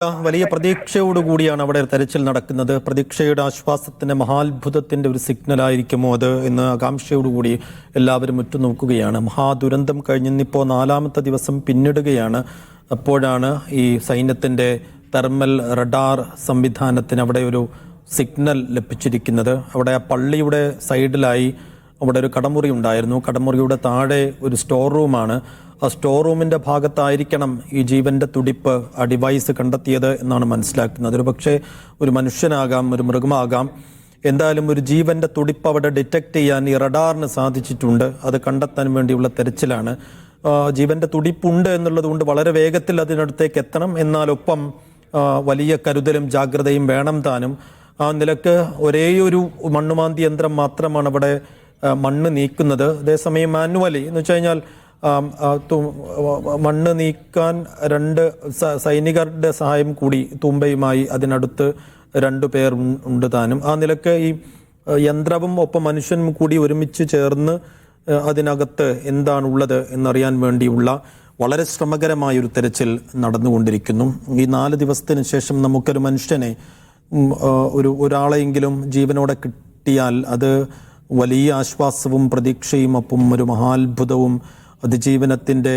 വലിയ പ്രതീക്ഷയോടുകൂടിയാണ് അവിടെ തെരച്ചിൽ നടക്കുന്നത്. പ്രതീക്ഷയുടെ ആശ്വാസത്തിന്റെ മഹാത്ഭുതത്തിന്റെ ഒരു സിഗ്നലായിരിക്കുമോ അത് എന്ന് ആകാംക്ഷയോടുകൂടി എല്ലാവരും ഉറ്റുനോക്കുകയാണ്. മഹാദുരന്തം കഴിഞ്ഞിപ്പോൾ 4ാമത്തെ ദിവസം പിന്നിടുകയാണ്. അപ്പോഴാണ് ഈ സൈന്യത്തിന്റെ തെർമൽ റഡാർ സംവിധാനത്തിന് അവിടെ ഒരു സിഗ്നൽ ലഭിച്ചിരിക്കുന്നത്. അവിടെ ആ പള്ളിയുടെ സൈഡിലായി അവിടെ ഒരു കടമുറി ഉണ്ടായിരുന്നു. കടമുറിയുടെ താഴെ ഒരു സ്റ്റോർ റൂമാണ്. ആ സ്റ്റോർ റൂമിൻ്റെ ഭാഗത്തായിരിക്കണം ഈ ജീവൻ്റെ തുടിപ്പ് ആ ഡിവൈസ് കണ്ടെത്തിയത് എന്നാണ് മനസ്സിലാക്കുന്നത്. ഒരു പക്ഷേ ഒരു മനുഷ്യനാകാം, ഒരു മൃഗമാകാം. എന്തായാലും ഒരു ജീവൻ്റെ തുടിപ്പ് അവിടെ ഡിറ്റക്ട് ചെയ്യാൻ ഈ റഡാറിന് സാധിച്ചിട്ടുണ്ട്. അത് കണ്ടെത്താൻ വേണ്ടിയുള്ള തെരച്ചിലാണ്. ജീവൻ്റെ തുടിപ്പുണ്ട് എന്നുള്ളത് കൊണ്ട് വളരെ വേഗത്തിൽ അതിനടുത്തേക്ക് എത്തണം. എന്നാലൊപ്പം വലിയ കരുതലും ജാഗ്രതയും വേണം താനും. ആ നിലക്ക് ഒരേയൊരു മണ്ണുമാന്തി യന്ത്രം മാത്രമാണ് അവിടെ മണ്ണ് നീക്കുന്നത്. അതേസമയം മാനുവലി എന്ന് വെച്ച് കഴിഞ്ഞാൽ മണ്ണ് നീക്കാൻ 2 സൈനികരുടെ സഹായം കൂടി തൂമ്പയുമായി അതിനടുത്ത് 2 പേർ ഉണ്ട് താനും. ആ നിലക്ക് ഈ യന്ത്രവും ഒപ്പം മനുഷ്യനും കൂടി ഒരുമിച്ച് ചേർന്ന് അതിനകത്ത് എന്താണുള്ളത് എന്നറിയാൻ വേണ്ടിയുള്ള വളരെ ശ്രമകരമായൊരു തെരച്ചിൽ നടന്നുകൊണ്ടിരിക്കുന്നു. ഈ 4 ദിവസത്തിന് ശേഷം നമുക്കൊരു മനുഷ്യനെ ഒരാളെയെങ്കിലും ജീവനോടെ കിട്ടിയാൽ അത് വലിയ ആശ്വാസവും പ്രതീക്ഷയും ഒപ്പം ഒരു മഹാത്ഭുതവും അതിജീവനത്തിൻ്റെ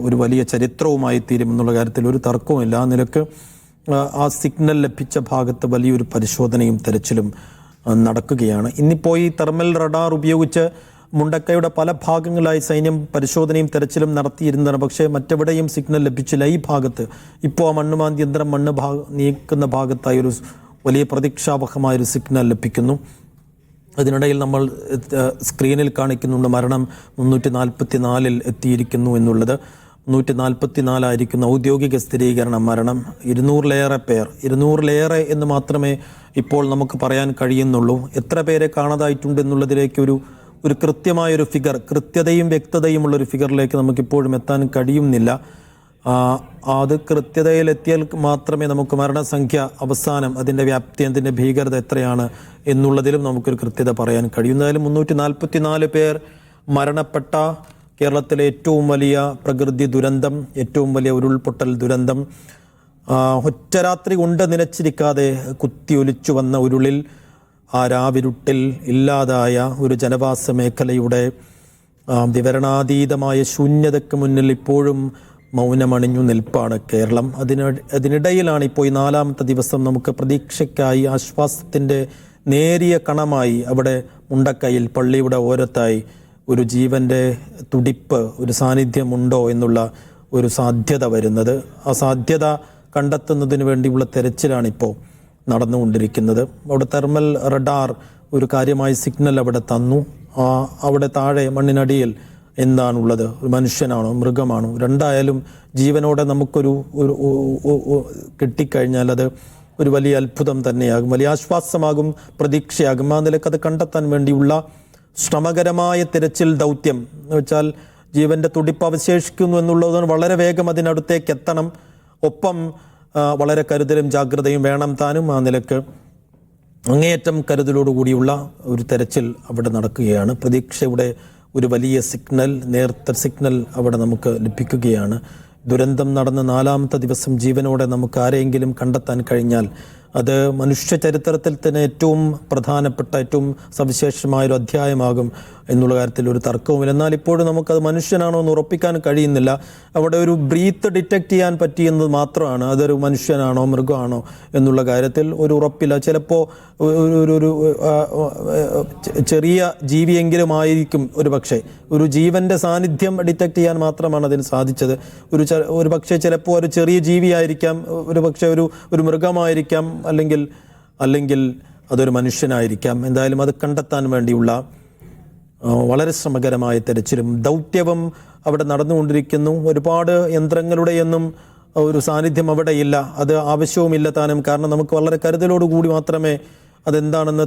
ഒരു വലിയ ചരിത്രവുമായി തീരുമെന്നുള്ള കാര്യത്തിൽ ഒരു തർക്കവുമില്ല. ആ നിലക്ക് ആ സിഗ്നൽ ലഭിച്ച ഭാഗത്ത് വലിയൊരു പരിശോധനയും തെരച്ചിലും നടക്കുകയാണ്. ഇന്നിപ്പോൾ ഈ തെർമൽ റഡാർ ഉപയോഗിച്ച് മുണ്ടക്കയുടെ പല ഭാഗങ്ങളായി സൈന്യം പരിശോധനയും തെരച്ചിലും നടത്തിയിരുന്നതാണ്. പക്ഷേ മറ്റെവിടെയും സിഗ്നൽ ലഭിച്ചില്ല. ഈ ഭാഗത്ത് ഇപ്പോൾ ആ മണ്ണുമാന്തി യന്ത്രം നീക്കുന്ന ഭാഗത്തായി ഒരു വലിയ പ്രതീക്ഷാവഹമായൊരു സിഗ്നൽ ലഭിക്കുന്നു. അതിനിടയിൽ നമ്മൾ സ്ക്രീനിൽ കാണിക്കുന്നുണ്ട് മരണം 344 എത്തിയിരിക്കുന്നു എന്നുള്ളത്. 344 ഔദ്യോഗിക സ്ഥിരീകരണം. മരണം 200-ലേറെ പേർ. 200-ലേറെ എന്ന് മാത്രമേ ഇപ്പോൾ നമുക്ക് പറയാൻ കഴിയുന്നുള്ളൂ. എത്ര പേരെ കാണാതായിട്ടുണ്ട് എന്നുള്ളതിലേക്ക് ഒരു കൃത്യമായൊരു ഫിഗർ, കൃത്യതയും വ്യക്തതയുമുള്ളൊരു ഫിഗറിലേക്ക് നമുക്കിപ്പോഴും എത്താൻ കഴിയുന്നില്ല. അത് കൃത്യതയിലെത്തിയാൽ മാത്രമേ നമുക്ക് മരണസംഖ്യ അവസാനം അതിൻ്റെ വ്യാപ്തി, അതിൻ്റെ ഭീകരത എത്രയാണ് എന്നുള്ളതിലും നമുക്കൊരു കൃത്യത പറയാൻ കഴിയുന്നതായാലും 344 പേർ മരണപ്പെട്ട കേരളത്തിലെ ഏറ്റവും വലിയ പ്രകൃതി ദുരന്തം, ഏറ്റവും വലിയ ഉരുൾപൊട്ടൽ ദുരന്തം. ഒറ്റ രാത്രി കൊണ്ട് നിലച്ചിരിക്കാതെ കുത്തിയൊലിച്ചു വന്ന ഉരുളിൽ ആ രാവിരുട്ടിൽ ഇല്ലാതായ ഒരു ജനവാസ മേഖലയുടെ വിവരണാതീതമായ ശൂന്യതയ്ക്ക് മുന്നിൽ ഇപ്പോഴും മൗനമണിഞ്ഞു നിൽപ്പാണ് കേരളം. അതിനിടയിലാണ് ഇപ്പോൾ ഈ 4ാമത്തെ ദിവസം നമുക്ക് പ്രതീക്ഷയ്ക്കായി ആശ്വാസത്തിൻ്റെ നേരിയ കണമായി അവിടെ മുണ്ടക്കയിൽ പള്ളിയുടെ ഓരത്തായി ഒരു ജീവൻ്റെ തുടിപ്പ്, ഒരു സാന്നിധ്യമുണ്ടോ എന്നുള്ള ഒരു സാധ്യത വരുന്നത്. ആ സാധ്യത കണ്ടെത്തുന്നതിന് വേണ്ടിയുള്ള തെരച്ചിലാണിപ്പോൾ നടന്നുകൊണ്ടിരിക്കുന്നത്. അവിടെ തെർമൽ റഡാർ ഒരു കാര്യമായ സിഗ്നൽ അവിടെ തന്നു. അവിടെ താഴെ മണ്ണിനടിയിൽ എന്താണുള്ളത്? ഒരു മനുഷ്യനാണോ മൃഗമാണോ? രണ്ടായാലും ജീവനോടെ നമുക്കൊരു കിട്ടിക്കഴിഞ്ഞാൽ അത് ഒരു വലിയ അത്ഭുതം തന്നെയാകും, വലിയ ആശ്വാസമാകും, പ്രതീക്ഷയാകും. ആ നിലക്ക് അത് കണ്ടെത്താൻ വേണ്ടിയുള്ള ശ്രമകരമായ തിരച്ചിൽ ദൗത്യം എന്ന് വെച്ചാൽ ജീവൻ്റെ തുടിപ്പ് അവശേഷിക്കുന്നു എന്നുള്ളതുകൊണ്ട് വളരെ വേഗം അതിനടുത്തേക്ക് എത്തണം. ഒപ്പം വളരെ കരുതലും ജാഗ്രതയും വേണം താനും. ആ നിലക്ക് അങ്ങേയറ്റം കരുതലോടുകൂടിയുള്ള ഒരു തെരച്ചിൽ അവിടെ നടക്കുകയാണ്. പ്രതീക്ഷയുടെ ഒരു വലിയ സിഗ്നൽ, നേർത്ത സിഗ്നൽ അവിടെ നമുക്ക് ലഭിക്കുകയാണ്. ദുരന്തം നടന്ന 4ാമത്തെ ദിവസം ജീവനോടെ നമുക്ക് ആരെയെങ്കിലും കണ്ടെത്താൻ കഴിഞ്ഞാൽ അത് മനുഷ്യ ചരിത്രത്തിൽ തന്നെ ഏറ്റവും പ്രധാനപ്പെട്ട, ഏറ്റവും സവിശേഷമായൊരു അധ്യായമാകും എന്നുള്ള കാര്യത്തിൽ ഒരു തർക്കവുമില്ല. എന്നാൽ ഇപ്പോഴും നമുക്കത് മനുഷ്യനാണോ എന്ന് ഉറപ്പിക്കാൻ കഴിയുന്നില്ല. അവിടെ ഒരു ബ്രീത്ത് ഡിറ്റക്ട് ചെയ്യാൻ പറ്റിയെന്നത് മാത്രമാണ്. അതൊരു മനുഷ്യനാണോ മൃഗമാണോ എന്നുള്ള കാര്യത്തിൽ ഒരു ഉറപ്പില്ല. ചിലപ്പോൾ ഒരു ചെറിയ ജീവിയെങ്കിലും ആയിരിക്കും ഒരു പക്ഷേ. ഒരു ജീവൻ്റെ സാന്നിധ്യം ഡിറ്റക്ട് ചെയ്യാൻ മാത്രമാണ് അതിന് സാധിച്ചത്. ഒരു പക്ഷേ ചിലപ്പോൾ ഒരു ചെറിയ ജീവിയായിരിക്കാം, ഒരു പക്ഷേ ഒരു മൃഗമായിരിക്കാം, അല്ലെങ്കിൽ അതൊരു മനുഷ്യനായിരിക്കാം. എന്തായാലും അത് കണ്ടെത്താൻ വേണ്ടിയുള്ള വളരെ ശ്രമകരമായ തെരച്ചിലും ദൗത്യവും അവിടെ നടന്നുകൊണ്ടിരിക്കുന്നു. ഒരുപാട് യന്ത്രങ്ങളുടെയൊന്നും ഒരു സാന്നിധ്യം അവിടെയില്ല. അത് ആവശ്യവുമില്ല താനും. കാരണം നമുക്ക് വളരെ കരുതലോടുകൂടി മാത്രമേ അതെന്താണെന്ന്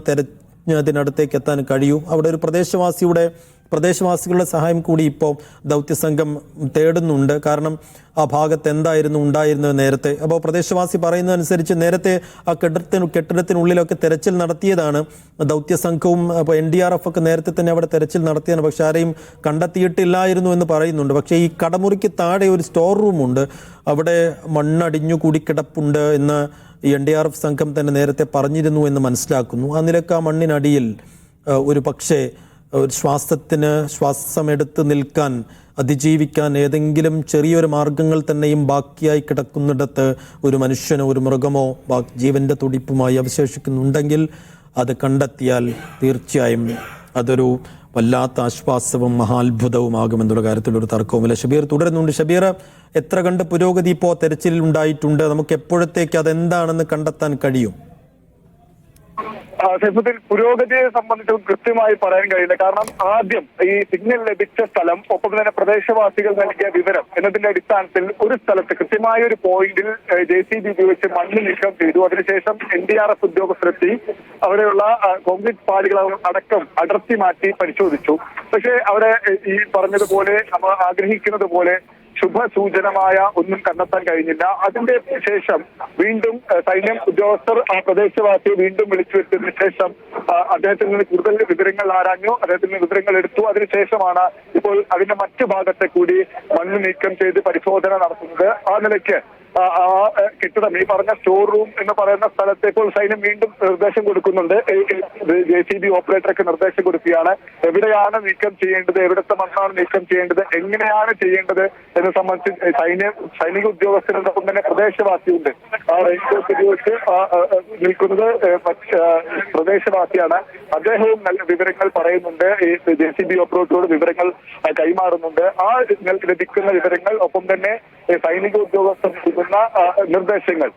അതിനടുത്തേക്ക് എത്താൻ കഴിയൂ. അവിടെ ഒരു പ്രദേശവാസിയുടെ പ്രദേശവാസികളുടെ സഹായം കൂടി ഇപ്പോൾ ദൗത്യസംഘം തേടുന്നുണ്ട്. കാരണം ആ ഭാഗത്ത് എന്തായിരുന്നു ഉണ്ടായിരുന്നത് നേരത്തെ. അപ്പോൾ പ്രദേശവാസി പറയുന്നതനുസരിച്ച് നേരത്തെ ആ കെട്ടിടത്തിനുള്ളിലൊക്കെ തെരച്ചിൽ നടത്തിയതാണ് ദൗത്യസംഘവും. അപ്പോൾ NDRF ഒക്കെ നേരത്തെ തന്നെ അവിടെ തെരച്ചിൽ നടത്തിയാണ്, പക്ഷെ ആരെയും കണ്ടെത്തിയിട്ടില്ലായിരുന്നു എന്ന് പറയുന്നുണ്ട്. പക്ഷേ ഈ കടമുറിക്ക് താഴെ ഒരു സ്റ്റോർ റൂമുണ്ട്, അവിടെ മണ്ണടിഞ്ഞു കൂടി കിടപ്പുണ്ട് എന്ന് ഈ NDRF സംഘം തന്നെ നേരത്തെ പറഞ്ഞിരുന്നു എന്ന് മനസ്സിലാക്കുന്നു. ആ നിലക്ക് ആ മണ്ണിനടിയിൽ ഒരു പക്ഷേ ഒരു ശ്വാസമെടുത്ത് നിൽക്കാൻ, അതിജീവിക്കാൻ ഏതെങ്കിലും ചെറിയൊരു മാർഗങ്ങൾ തന്നെയും ബാക്കിയായി കിടക്കുന്നിടത്ത് ഒരു മനുഷ്യനോ ഒരു മൃഗമോ ജീവന്റെ തുടിപ്പുമായി അവശേഷിക്കുന്നുണ്ടെങ്കിൽ അത് കണ്ടെത്തിയാൽ തീർച്ചയായും അതൊരു വല്ലാത്ത ആശ്വാസവും മഹാത്ഭുതവുമാകുമെന്നുള്ള കാര്യത്തിൽ ഒരു തർക്കവുമില്ല. ഷബീർ തുടരുന്നുണ്ട്. ഷബീർ, എത്ര കണ്ട് പുരോഗതി ഇപ്പോൾ തെരച്ചിലിൽ ഉണ്ടായിട്ടുണ്ട്? നമുക്ക് എപ്പോഴത്തേക്ക് അതെന്താണെന്ന് കണ്ടെത്താൻ കഴിയും? സത്യത്തിൽ പുരോഗതിയെ സംബന്ധിച്ച് കൃത്യമായി പറയാൻ കഴിയില്ല. കാരണം ആദ്യം ഈ സിഗ്നൽ ലഭിച്ച സ്ഥലം, ഒപ്പം തന്നെ പ്രദേശവാസികൾ നൽകിയ വിവരം എന്നതിന്റെ അടിസ്ഥാനത്തിൽ ഒരു സ്ഥലത്ത് കൃത്യമായ ഒരു പോയിന്റിൽ JCB ഉപയോഗിച്ച് മണ്ണ് നീക്കം ചെയ്തു. അതിനുശേഷം NDRF ഉദ്യോഗസ്ഥരെത്തി അവിടെയുള്ള കോൺക്രീറ്റ് പാളികൾ അടക്കം അടർത്തി മാറ്റി പരിശോധിച്ചു. പക്ഷേ അവിടെ ഈ പറഞ്ഞതുപോലെ നമ്മൾ ആഗ്രഹിക്കുന്നത് പോലെ ശുഭസൂചനമായ ഒന്നും കണ്ടെത്താൻ കഴിഞ്ഞില്ല. അതിന്റെ ശേഷം വീണ്ടും സൈന്യം ഉദ്യോഗസ്ഥർ ആ പ്രദേശവാസിയെ വീണ്ടും വിളിച്ചു വരുത്തിയതിനു ശേഷം അദ്ദേഹത്തിൽ നിന്ന് കൂടുതൽ വിവരങ്ങൾ ആരാഞ്ഞു, അദ്ദേഹത്തിൽ നിന്ന് വിവരങ്ങൾ എടുത്തു. അതിനുശേഷമാണ് ഇപ്പോൾ അതിന്റെ മറ്റു ഭാഗത്തെ കൂടി മണ്ണ് നീക്കം ചെയ്ത് പരിശോധന നടത്തുന്നത്. ആ നിലയ്ക്ക് ആ കെട്ടിടം, ഈ പറഞ്ഞ സ്റ്റോർ റൂം എന്ന് പറയുന്ന സ്ഥലത്ത് ഇപ്പോൾ സൈന്യം വീണ്ടും നിർദ്ദേശം കൊടുക്കുന്നുണ്ട്. JCB ഓപ്പറേറ്റർക്ക് നിർദ്ദേശം കൊടുക്കുകയാണ്. എവിടെയാണ് നീക്കം ചെയ്യേണ്ടത്, എവിടുത്തെ മണ്ണാണ് നീക്കം ചെയ്യേണ്ടത്, എങ്ങനെയാണ് ചെയ്യേണ്ടത് എന്ന് സംബന്ധിച്ച് സൈനിക ഉദ്യോഗസ്ഥരോടൊപ്പം തന്നെ പ്രദേശവാസിയുണ്ട്. ആ റെയിൻകോട്ട് ഉപയോഗിച്ച് നിൽക്കുന്നത് പ്രദേശവാസിയാണ്. അദ്ദേഹവും നല്ല വിവരങ്ങൾ പറയുന്നുണ്ട്. ഈ JCB ഓപ്പറേറ്ററോട് വിവരങ്ങൾ കൈമാറുന്നുണ്ട്. ആ ലഭിക്കുന്ന വിവരങ്ങൾ, ഒപ്പം തന്നെ സൈനിക ഉദ്യോഗസ്ഥർ നൽകുന്ന നിർദ്ദേശങ്ങൾ,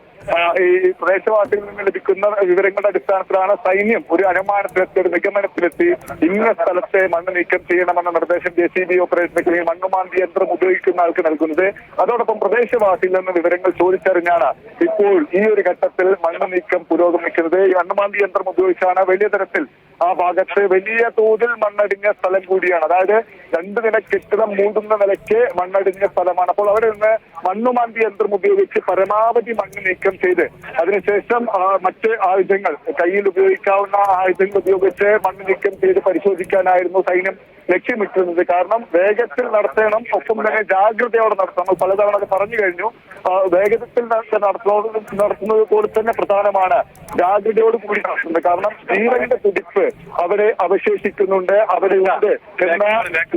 ഈ പ്രദേശവാസികളിൽ നിന്ന് ലഭിക്കുന്ന വിവരങ്ങളുടെ അടിസ്ഥാനത്തിലാണ് സൈന്യം ഒരു അനുമാനത്തിലെത്തി, ഒരു നിഗമനത്തിലെത്തി ഇന്ന സ്ഥലത്തെ മണ്ണ് നീക്കം ചെയ്യണമെന്ന നിർദ്ദേശം JCB ഓപ്പറേഷനിലേക്ക് മണ്ണുമാന്തി യന്ത്രം ഉപയോഗിക്കുന്ന ആൾക്ക് നൽകുന്നത്. അതോടൊപ്പം പ്രദേശവാസിയിൽ നിന്ന് വിവരങ്ങൾ ചോദിച്ചറിഞ്ഞാണ് ഇപ്പോൾ ഈ ഒരു ഘട്ടത്തിൽ മണ്ണ് നീക്കം പുരോഗമിക്കുന്നത്. ഈ മണ്ണുമാന്തി യന്ത്രം ഉപയോഗിച്ചാണ് വലിയ തരത്തിൽ ആ ഭാഗത്ത് വലിയ തോതിൽ മണ്ണടിഞ്ഞ സ്ഥലം കൂടിയാണ്. അതായത് 2 നില കെട്ടിടം 3 നിലയ്ക്ക് മണ്ണടിഞ്ഞ സ്ഥലമാണ്. അപ്പോൾ അവിടെ നിന്ന് മണ്ണുമാന്തി യന്ത്രം ഉപയോഗിച്ച് പരമാവധി മണ്ണ് നീക്കം ചെയ്ത് അതിനുശേഷം മറ്റ് ആയുധങ്ങൾ, കയ്യിൽ ഉപയോഗിക്കാവുന്ന ആയുധങ്ങൾ ഉപയോഗിച്ച് മണ്ണ് നീക്കം ചെയ്ത് പരിശോധിക്കാനായിരുന്നു സൈന്യം ലക്ഷ്യമിട്ടിരുന്നത്. കാരണം വേഗത്തിൽ നടത്തണം, ഒപ്പം തന്നെ ജാഗ്രതയോടെ നടത്തണം. നമ്മൾ പലതവണ അത് പറഞ്ഞു കഴിഞ്ഞു. വേഗത്തിൽ നടത്തുന്നത് പോലെ തന്നെ പ്രധാനമാണ് ജാഗ്രതയോട് കൂടി നടത്തുന്നത്. കാരണം ജീവന്റെ തുടിപ്പ് അവിടെ അവശേഷിക്കുന്നുണ്ട്, അവിടെ ഉണ്ട് എന്ന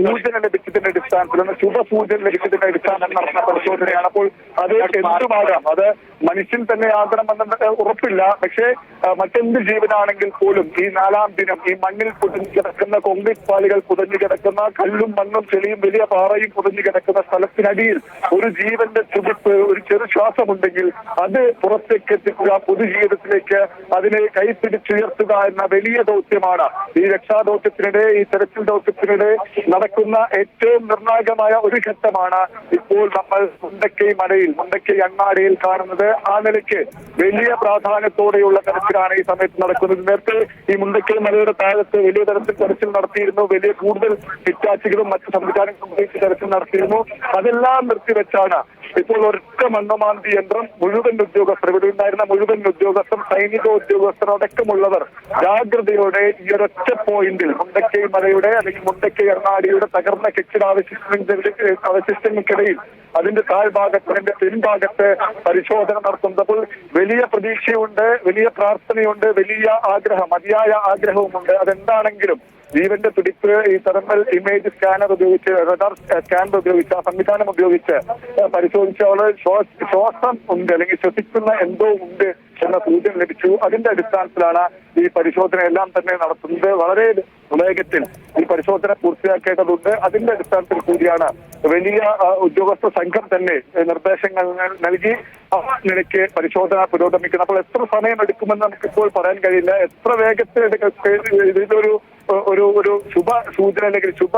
സൂചന ലഭിച്ചതിന്റെ അടിസ്ഥാനത്തിൽ, ശുഭസൂചന ലഭിച്ചതിന്റെ അടിസ്ഥാനത്തിൽ നടത്തുന്ന പരിശോധനയാണ്. അപ്പോൾ അത് എന്തുമാകാം, അത് മനുഷ്യൻ തന്നെ ആകണമെന്ന് ഉറപ്പില്ല. പക്ഷേ മറ്റെന്ത് ജീവനാണെങ്കിൽ പോലും ഈ 4ാം ദിനം ഈ മണ്ണിൽ പുതഞ്ഞു കിടക്കുന്ന കോൺക്രീറ്റ് പാളികൾ പുതഞ്ഞു കിടക്കുന്ന, കല്ലും മണ്ണും ചെളിയും വലിയ പാറയും പുതഞ്ഞു കിടക്കുന്ന സ്ഥലത്തിനടിയിൽ ഒരു ജീവന്റെ തുടിപ്പ്, ഒരു ചെറു ശ്വാസമുണ്ടെങ്കിൽ അത് പുറത്തേക്ക് എത്തിക്കുക, പൊതുജീവിതത്തിലേക്ക് അതിനെ കൈപ്പിടിച്ചുയർത്തുക എന്ന വലിയ ദൗത്യമാണ് ഈ രക്ഷാദൗത്യത്തിനിടെ, ഈ തെരച്ചിൽ ദൗത്യത്തിനിടെ നടക്കുന്ന ഏറ്റവും നിർണായകമായ ഒരു ഘട്ടമാണ് ഇപ്പോൾ നമ്മൾ മുണ്ടക്കൈ മലയിൽ, മുണ്ടക്കൈ അങ്ങാടിയിൽ കാണുന്നത്. ആ നിലയ്ക്ക് വലിയ പ്രാധാന്യത്തോടെയുള്ള തെരച്ചിലാണ് ഈ സമയത്ത് നടക്കുന്നത്. നേരത്തെ ഈ മുണ്ടക്കൈ മലയുടെ താഴത്ത് വലിയ തരത്തിൽ തെരച്ചിൽ നടത്തിയിരുന്നു. വലിയ കൂടുതൽ ഹിറ്റാച്ചുകളും മറ്റ് സംവിധാനങ്ങളും ഉപയോഗിച്ച് തെരച്ചിൽ നടത്തിയിരുന്നു. അതെല്ലാം നിർത്തിവെച്ചാണ് ഇപ്പോൾ ഒരൊറ്റ മണ്ണുമാന്തി യന്ത്രം മുഴുവൻ ഉദ്യോഗസ്ഥർ, ഇവിടെ ഉണ്ടായിരുന്ന മുഴുവൻ ഉദ്യോഗസ്ഥർ, സൈനിക ഉദ്യോഗസ്ഥർ അടക്കമുള്ളവർ ജാഗ്രതയോടെ ഈ ഒരൊറ്റ പോയിന്റിൽ മുണ്ടക്കൈ മലയുടെ അല്ലെങ്കിൽ മുണ്ടക്കൈ അങ്ങാടിയുടെ തകർന്ന അവശിഷ്ടങ്ങൾക്കിടയിൽ അതിന്റെ താഴ്ഭാഗത്ത്, അതിന്റെ പിൻഭാഗത്ത് പരിശോധന നടത്തുന്നപ്പോൾ വലിയ പ്രതീക്ഷയുണ്ട്, വലിയ പ്രാർത്ഥനയുണ്ട്, വലിയ ആഗ്രഹം, അതിയായ ആഗ്രഹവുമുണ്ട്. അതെന്താണെങ്കിലും ജീവന്റെ തുടിപ്പ് ഈ തെർമൽ ഇമേജ് സ്കാനർ ഉപയോഗിച്ച്, റഡാർ സ്കാനർ ഉപയോഗിച്ച്, ആ സംവിധാനം ഉപയോഗിച്ച് പരിശോധിച്ചവള് ശ്വാസം ഉണ്ട് അല്ലെങ്കിൽ ശ്വസിക്കുന്ന എന്തോ ഉണ്ട് എന്ന സൂചന ലഭിച്ചു. അതിന്റെ അടിസ്ഥാനത്തിലാണ് ഈ പരിശോധന എല്ലാം തന്നെ നടത്തുന്നത്. വളരെ വേഗത്തിൽ ഈ പരിശോധന പൂർത്തിയാക്കേണ്ടതുണ്ട്. അതിന്റെ അടിസ്ഥാനത്തിൽ കൂടിയാണ് വലിയ ഉദ്യോഗസ്ഥ സംഘം തന്നെ നിർദ്ദേശങ്ങൾ നൽകി ആ നിലയ്ക്ക് പരിശോധന പുരോഗമിക്കുന്നത്. അപ്പോൾ എത്ര സമയം എടുക്കുമെന്ന് നമുക്കിപ്പോൾ പറയാൻ കഴിയില്ല. എത്ര വേഗത്തിൽ ഇതിലൊരു ഒരു ശുഭ സൂചന അല്ലെങ്കിൽ ശുഭ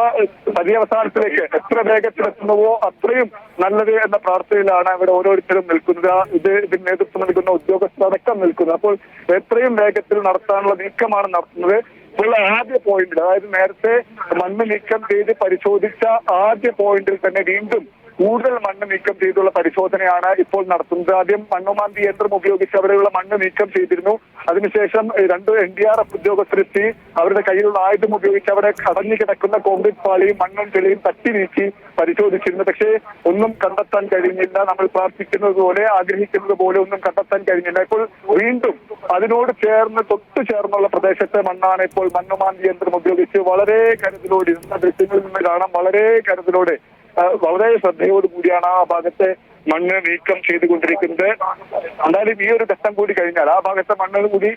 പര്യവസാനത്തിലേക്ക് എത്ര വേഗത്തിലെത്തുന്നുവോ അത്രയും നല്ലത് എന്ന പ്രാർത്ഥനയിലാണ് ഇവിടെ ഓരോരുത്തരും നിൽക്കുന്നത്. ഇതിന് നേതൃത്വം നൽകുന്ന ഉദ്യോഗസ്ഥർ അടക്കം നിൽക്കുന്നത്. അപ്പോൾ എത്രയും വേഗത്തിൽ നടത്താനുള്ള നീക്കമാണ് നടത്തുന്നത്. ഇപ്പോൾ അപ്പോൾ ആദ്യ പോയിന്റിൽ, അതായത് നേരത്തെ മണ്ണ് നീക്കം ചെയ്ത് പരിശോധിച്ച ആദ്യ പോയിന്റിൽ തന്നെ വീണ്ടും കൂടുതൽ മണ്ണ് നീക്കം ചെയ്തുള്ള പരിശോധനയാണ് ഇപ്പോൾ നടത്തുന്നത്. ആദ്യം മണ്ണുമാന്തി യന്ത്രം ഉപയോഗിച്ച് അവിടെയുള്ള മണ്ണ് നീക്കം ചെയ്തിരുന്നു. അതിനുശേഷം 2 NDRF ഉദ്യോഗസ്ഥരെത്തി അവരുടെ കയ്യിലുള്ള ആയുധം ഉപയോഗിച്ച് അവിടെ കടഞ്ഞു കിടക്കുന്ന കോൺക്രീറ്റ് പാളിയും മണ്ണും ചെളിയും തട്ടി നീക്കി പരിശോധിച്ചിരുന്നു. പക്ഷേ ഒന്നും കണ്ടെത്താൻ കഴിഞ്ഞില്ല. നമ്മൾ പ്രാർത്ഥിക്കുന്നത് പോലെ, ആഗ്രഹിക്കുന്നത് പോലെ ഒന്നും കണ്ടെത്താൻ കഴിഞ്ഞില്ല. ഇപ്പോൾ വീണ്ടും അതിനോട് തൊട്ടു ചേർന്നുള്ള പ്രദേശത്തെ മണ്ണാണ് ഇപ്പോൾ മണ്ണുമാന്തി യന്ത്രം ഉപയോഗിച്ച് വളരെ കരുതലോടെ, ഇന്ന ദൃശ്യങ്ങളിൽ നിന്ന് കാണാം, വളരെ കരുതലോടെ, വളരെ ശ്രദ്ധയോടുകൂടിയാണ് ആ ഭാഗത്തെ മണ്ണ് നീക്കം ചെയ്തുകൊണ്ടിരിക്കുന്നത്. എന്തായാലും ഈ ഒരു ഘട്ടം കൂടി കഴിഞ്ഞാൽ, ആ ഭാഗത്തെ മണ്ണ് കൂടി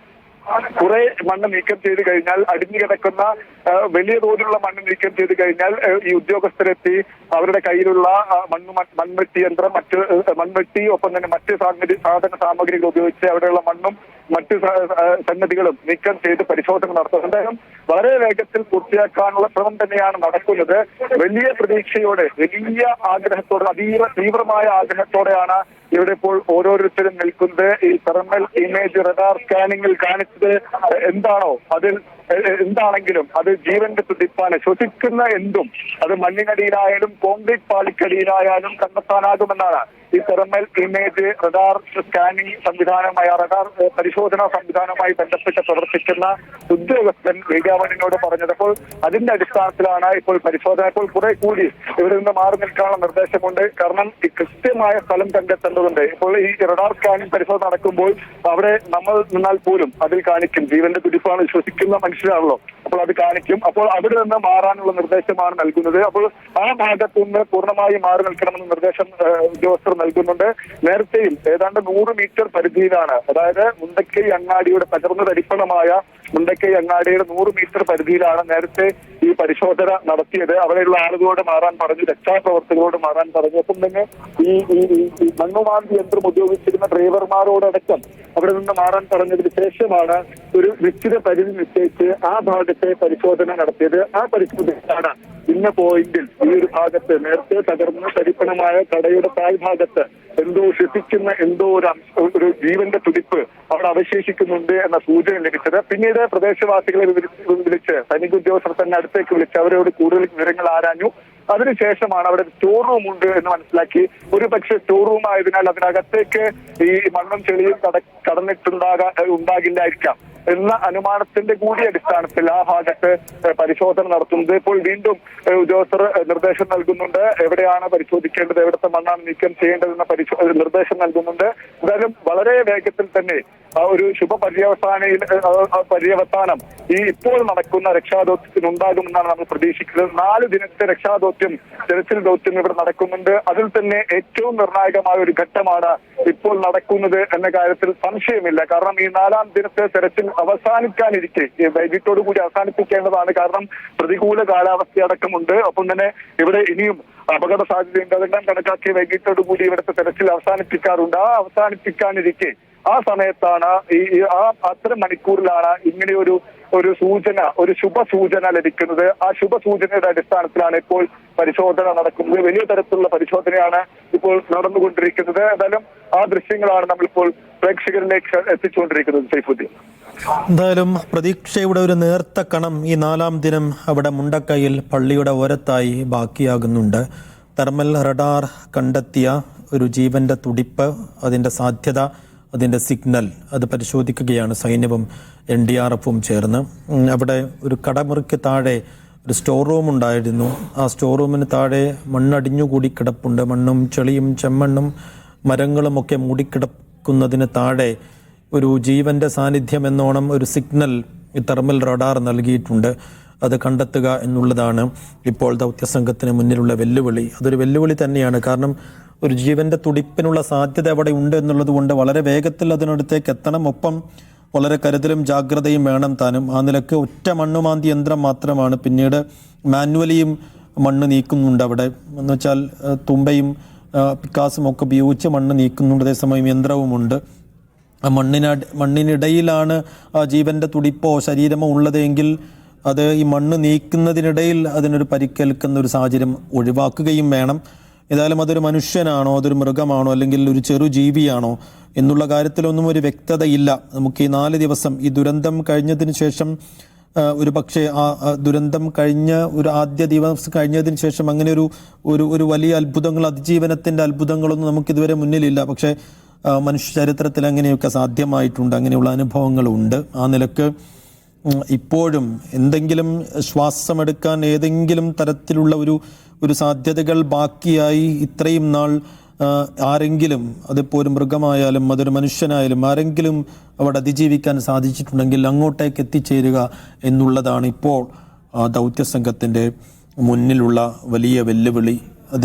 കുറെ മണ്ണ് നീക്കം ചെയ്ത് കഴിഞ്ഞാൽ, അടിഞ്ഞു കിടക്കുന്ന വലിയ തോതിലുള്ള മണ്ണ് നീക്കം ചെയ്ത് കഴിഞ്ഞാൽ ഈ ഉദ്യോഗസ്ഥരെത്തി അവരുടെ കയ്യിലുള്ള മൺവെട്ടി യന്ത്രം, മൺവെട്ടി, ഒപ്പം തന്നെ മറ്റ് സാധന സാമഗ്രികൾ ഉപയോഗിച്ച് അവിടെയുള്ള മണ്ണും മറ്റ് സംഗതികളും നീക്കം ചെയ്ത് പരിശോധന നടത്തും. എന്തായാലും വളരെ വേഗത്തിൽ പൂർത്തിയാക്കാനുള്ള ശ്രമം തന്നെയാണ് നടക്കുന്നത്. വലിയ പ്രതീക്ഷയോടെ, വലിയ ആഗ്രഹത്തോടെ, തീവ്രമായ ആഗ്രഹത്തോടെയാണ് ഇവിടെ ഇപ്പോൾ ഓരോരുത്തരും നിൽക്കുന്നത്. ഈ തെർമൽ ഇമേജ് റഡാർ സ്കാനിങ്ങിൽ കാണിച്ചത് എന്താണോ, അതിൽ എന്താണെങ്കിലും അത് ജീവന്റെ തുടിപ്പാണ്. ശ്വസിക്കുന്ന എന്തും, അത് മണ്ണിനടിയിലായാലും കോൺക്രീറ്റ് പാളിക്കടിയിലായാലും കണ്ടെത്താനാകുമെന്നാണ് ഈ തെർമൽ ഇമേജ് റഡാർ സ്കാനിങ് സംവിധാനമായ, റഡാർ പരിശോധനാ സംവിധാനവുമായി ബന്ധപ്പെട്ട് പ്രവർത്തിക്കുന്ന ഉദ്യോഗസ്ഥൻ വിജ്ഞാപനോട് പറഞ്ഞത്. അപ്പോൾ അതിന്റെ അടിസ്ഥാനത്തിലാണ് ഇപ്പോൾ പരിശോധന. ഇപ്പോൾ കുറെ കൂടി ഇവിടെ നിന്ന് മാറി നിൽക്കാനുള്ള നിർദ്ദേശമുണ്ട്. കാരണം ഈ കൃത്യമായ സ്ഥലം കണ്ടെത്തേണ്ടതുണ്ട്. ഇപ്പോൾ ഈ റഡാർ സ്കാനിങ് പരിശോധന നടക്കുമ്പോൾ അവിടെ നമ്മൾ നിന്നാൽ പോലും അതിൽ കാണിക്കും ജീവന്റെ തുടിപ്പാണ്, ശ്വസിക്കുന്ന മനുഷ്യരാണല്ലോ, അപ്പോൾ അത് കാണിക്കും. അപ്പോൾ അവിടെ നിന്ന് മാറാനുള്ള നിർദ്ദേശമാണ് നൽകുന്നത്. അപ്പോൾ ആ ഭാഗത്തു നിന്ന് പൂർണ്ണമായി മാറി നിൽക്കണമെന്ന നിർദ്ദേശം ഉദ്യോഗസ്ഥർ നൽകുന്നുണ്ട്. നേരത്തെയും ഏതാണ്ട് 100 മീറ്റർ പരിധിയിലാണ്, അതായത് മുണ്ടക്കൈ അങ്ങാടിയുടെ തകർന്നു തരിപ്പണമായ മുണ്ടക്കൈ അങ്ങാടിയുടെ 100 മീറ്റർ പരിധിയിലാണ് നേരത്തെ ഈ പരിശോധന നടത്തിയത്. അവിടെയുള്ള ആളുകളോട് മാറാൻ പറഞ്ഞു, രക്ഷാപ്രവർത്തകരോട് മാറാൻ പറഞ്ഞു. ഒപ്പം തന്നെ ഈ മണ്ണുമാന്തി യന്ത്രം ഉപയോഗിച്ചിരുന്ന ഡ്രൈവർമാരോടടക്കം അവിടെ നിന്ന് മാറാൻ പറഞ്ഞതിന് ശേഷമാണ് ഒരു നിശ്ചിത പരിധി നിശ്ചയിച്ച് ആ ഭാഗത്തെ പരിശോധന നടത്തിയത്. ആ പരിശോധനയാണ് ഇന്ന പോയിന്റിൽ ഈ ഒരു ഭാഗത്ത് നേരത്തെ തകർന്ന തരിപ്പണമായ കടയുടെ താഴ്ഭാഗത്ത് എന്തോ ശ്വസിക്കുന്ന എന്തോ ഒരു ജീവന്റെ തുടിപ്പ് അവിടെ അവശേഷിക്കുന്നുണ്ട് എന്ന സൂചന ലഭിച്ചത്. പിന്നീട് പ്രദേശവാസികളെ വിളിച്ച്, സൈനിക ഉദ്യോഗസ്ഥർ തന്നെ അടുത്തേക്ക് വിളിച്ച് അവരോട് കൂടുതൽ വിവരങ്ങൾ ആരാഞ്ഞു. അതിനുശേഷമാണ് അവിടെ സ്റ്റോർ റൂം ഉണ്ട് എന്ന് മനസ്സിലാക്കി. ഒരു പക്ഷേ സ്റ്റോർ റൂം ആയതിനാൽ അതിനകത്തേക്ക് ഈ മണ്ണും ചെളിയും ഉണ്ടാകില്ലായിരിക്കാം എന്ന അനുമാനത്തിന്റെ കൂടി അടിസ്ഥാനത്തിൽ ആ ഭാഗത്ത് പരിശോധന നടത്തുന്നത്. ഇപ്പോൾ വീണ്ടും ഉദ്യോഗസ്ഥർ നിർദ്ദേശം നൽകുന്നുണ്ട്, എവിടെയാണ് പരിശോധിക്കേണ്ടത്, എവിടുത്തെ മണ്ണാണ് നീക്കം ചെയ്യേണ്ടതെന്ന നിർദ്ദേശം നൽകുന്നുണ്ട്. എന്തായാലും വളരെ വേഗത്തിൽ തന്നെ ആ ഒരു പര്യവസാനം ഈ ഇപ്പോൾ നടക്കുന്ന രക്ഷാദൗത്യത്തിന് ഉണ്ടാകുമെന്നാണ് നമ്മൾ പ്രതീക്ഷിക്കുന്നത്. 4 ദിനത്തെ രക്ഷാദൗത്യം, തെരച്ചിൽ ദൗത്യം ഇവിടെ നടക്കുന്നുണ്ട്. അതിൽ തന്നെ ഏറ്റവും നിർണായകമായ ഒരു ഘട്ടമാണ് ഇപ്പോൾ നടക്കുന്നത് എന്ന കാര്യത്തിൽ സംശയമില്ല. കാരണം ഈ 4ാം ദിനത്തെ തെരച്ചിൽ അവസാനിക്കാനിരിക്കെ, വൈകിട്ടോടു കൂടി അവസാനിപ്പിക്കേണ്ടതാണ്. കാരണം പ്രതികൂല കാലാവസ്ഥ അടക്കമുണ്ട്. ഒപ്പം തന്നെ ഇവിടെ ഇനിയും അപകട സാധ്യതയുണ്ട്. അതെല്ലാം കണക്കാക്കി വൈകിട്ടോടു കൂടി ഇവിടുത്തെ തെരച്ചിൽ അവസാനിപ്പിക്കാറുണ്ട്. ആ അവസാനിപ്പിക്കാനിരിക്കെ ആ സമയത്താണ് അത്തരം മണിക്കൂറിലാണ് ഇങ്ങനെ ഒരു സൂചന, ഒരു ശുഭസൂചന ലഭിക്കുന്നത്. ആ ശുഭസൂചനയുടെ അടിസ്ഥാനത്തിലാണ് ഇപ്പോൾ പരിശോധന നടക്കുന്നത്. വലിയ തരത്തിലുള്ള പരിശോധനയാണ് ഇപ്പോൾ നടന്നുകൊണ്ടിരിക്കുന്നത്. എന്തായാലും ആ ദൃശ്യങ്ങളാണ് നമ്മളിപ്പോൾ പ്രേക്ഷകരിലേക്ക് എത്തിച്ചുകൊണ്ടിരിക്കുന്നത്. സൈഫുദ്ദീൻ, എന്തായാലും പ്രതീക്ഷയുടെ ഒരു നേർത്ത കണം ഈ 4ാം ദിനം അവിടെ മുണ്ടക്കൈയിൽ പള്ളിയുടെ ഓരത്തായി ബാക്കിയാകുന്നുണ്ട്. തെർമൽ റഡാർ കണ്ടെത്തിയ ഒരു ജീവന്റെ തുടിപ്പ്, അതിൻ്റെ സാധ്യത, അതിൻ്റെ സിഗ്നൽ അത് പരിശോധിക്കുകയാണ് സൈന്യവും NDRFും ചേർന്ന്. അവിടെ ഒരു കടമുറിക്ക് താഴെ ഒരു സ്റ്റോർ റൂം ഉണ്ടായിരുന്നു. ആ സ്റ്റോർ റൂമിന് താഴെ മണ്ണടിഞ്ഞുകൂടി കിടപ്പുണ്ട്. മണ്ണും ചെളിയും ചെമ്മണ്ണും മരങ്ങളും ഒക്കെ മൂടിക്കിടക്കുന്നതിന് താഴെ ഒരു ജീവന്റെ സാന്നിധ്യം എന്നോണം ഒരു സിഗ്നൽ ഈ തെർമൽ റഡാർ നൽകിയിട്ടുണ്ട്. അത് കണ്ടെത്തുക എന്നുള്ളതാണ് ഇപ്പോൾ ദൗത്യസംഘത്തിന് മുന്നിലുള്ള വെല്ലുവിളി. അതൊരു വെല്ലുവിളി തന്നെയാണ്. കാരണം ഒരു ജീവന്റെ തുടിപ്പിനുള്ള സാധ്യത അവിടെ ഉണ്ട് എന്നുള്ളത് കൊണ്ട് വളരെ വേഗത്തിൽ അതിനടുത്തേക്ക് എത്തണം. ഒപ്പം വളരെ കരുതലും ജാഗ്രതയും വേണം താനും. ആ നിലക്ക് ഒറ്റ മണ്ണുമാന്തി യന്ത്രം മാത്രമാണ്. പിന്നീട് മാനുവലിയും മണ്ണ് നീക്കുന്നുണ്ട് അവിടെ. എന്ന് വെച്ചാൽ തുമ്പയും പിക്കാസും ഒക്കെ ഉപയോഗിച്ച് മണ്ണ് നീക്കുന്നുണ്ട്. അതേസമയം യന്ത്രവുമുണ്ട്. മണ്ണിനിടയിലാണ് ജീവന്റെ തുടിപ്പോ ശരീരമോ ഉള്ളതെങ്കിൽ അത് ഈ മണ്ണ് നീക്കുന്നതിനിടയിൽ അതിനൊരു പരിക്കേൽക്കുന്ന ഒരു സാഹചര്യം ഒഴിവാക്കുകയും വേണം. ഏതായാലും അതൊരു മനുഷ്യനാണോ, അതൊരു മൃഗമാണോ, അല്ലെങ്കിൽ ഒരു ചെറു ജീവിയാണോ എന്നുള്ള കാര്യത്തിലൊന്നും ഒരു വ്യക്തതയില്ല. നമുക്ക് ഈ 4 ദിവസം ഈ ദുരന്തം കഴിഞ്ഞതിന് ശേഷം ഒരു പക്ഷേ ആ ദുരന്തം കഴിഞ്ഞ ഒരു ആദ്യ ദിവസം കഴിഞ്ഞതിന് ശേഷം അങ്ങനെ ഒരു വലിയ അത്ഭുതങ്ങൾ, അതിജീവനത്തിൻ്റെ അത്ഭുതങ്ങളൊന്നും നമുക്കിതുവരെ മുന്നിലില്ല. പക്ഷേ മനുഷ്യ ചരിത്രത്തിൽ അങ്ങനെയൊക്കെ സാധ്യമായിട്ടുണ്ട്, അങ്ങനെയുള്ള അനുഭവങ്ങളുണ്ട്. ആ നിലക്ക് ഇപ്പോഴും എന്തെങ്കിലും ശ്വാസമെടുക്കാൻ ഏതെങ്കിലും തരത്തിലുള്ള ഒരു സാധ്യതകൾ ബാക്കിയായി ഇത്രയും നാൾ ആരെങ്കിലും, അതിപ്പോൾ ഒരു മൃഗമായാലും അതൊരു മനുഷ്യനായാലും ആരെങ്കിലും അവിടെ അതിജീവിക്കാൻ സാധിച്ചിട്ടുണ്ടെങ്കിൽ അങ്ങോട്ടേക്ക് എത്തിച്ചേരുക എന്നുള്ളതാണ് ഇപ്പോൾ ദൗത്യസംഘത്തിൻ്റെ മുന്നിലുള്ള വലിയ വെല്ലുവിളി.